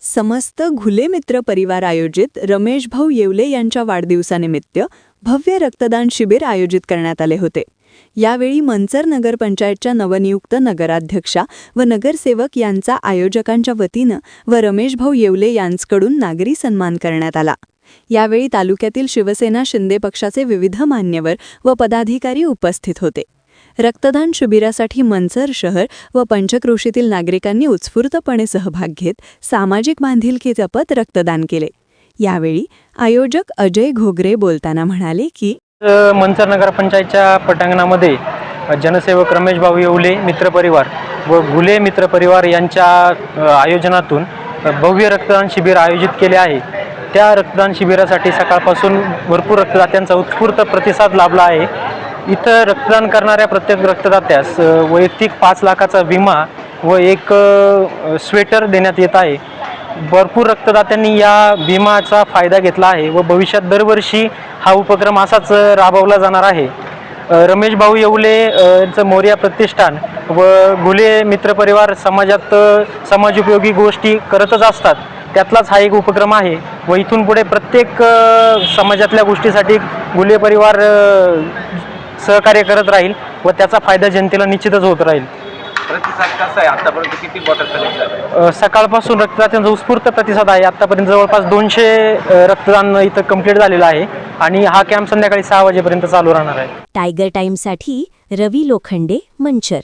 समस्त घुले मित्र परिवार आयोजित रमेश भाऊ येवले यांच्या वाढदिवसानिमित्त भव्य रक्तदान शिबिर आयोजित करण्यात आले होते। यावेळी मंचर नगरपंचायतच्या नवनियुक्त नगराध्यक्षा व नगरसेवक यांचा आयोजकांच्या वतीनं व रमेश भाऊ येवले यांच्याकडून नागरी सन्मान करण्यात आला। यावेळी तालुक्यातील शिवसेना शिंदे पक्षाचे विविध मान्यवर व पदाधिकारी उपस्थित होते। रक्तदान शिबिरासाठी मंचर शहर व पंचक्रोशीतील नागरिकांनी उत्स्फूर्तपणे सहभाग घेत सामाजिक बांधिलकी जपत रक्तदान केले। यावेळी आयोजक अजय घोगरे बोलताना म्हणाले की मंचर नगरपंचायतच्या पटांगणामध्ये जनसेवक रमेश भाऊ येवले मित्रपरिवार व घुले मित्रपरिवार यांच्या आयोजनातून भव्य रक्तदान शिबिर आयोजित केले आहे। त्या रक्तदान शिबिरासाठी सकाळपासून भरपूर रक्तदात्यांचा उत्स्फूर्त प्रतिसाद लाभला आहे। इथं रक्तदान करणाऱ्या प्रत्येक रक्तदात्यास वैयक्तिक 5 लाखाचा विमा व एक स्वेटर देण्यात येत आहे। भरपूर रक्तदात्यांनी या विमाचा फायदा घेतला आहे व भविष्यात दरवर्षी हा उपक्रम असाच राबवला जाणार आहे। रमेश भाऊ येवले यांचं मोरया प्रतिष्ठान व घुले मित्रपरिवार समाजात समाजोपयोगी गोष्टी करतच असतात, त्यातलाच हा एक उपक्रम आहे व इथून पुढे प्रत्येक समाजातल्या गोष्टीसाठी घुले परिवार सहकार्य करत राहील व त्याचा फायदा जनतेला निश्चितच होत राहील। प्रतिसाद कसा आहे? आतापर्यंत किती बॉटल कलेक्ट झाले? सकाळपासून रक्तदात्यांचा उत्स्फूर्त प्रतिसाद आहे। आतापर्यंत जवळपास 200 रक्तदान इथं कंप्लीट झालेलं आहे आणि हा कॅम्प संध्याकाळी 6 वाजेपर्यंत चालू राहणार आहे। टायगर टाइम्ससाठी रवी लोखंडे, मंचर।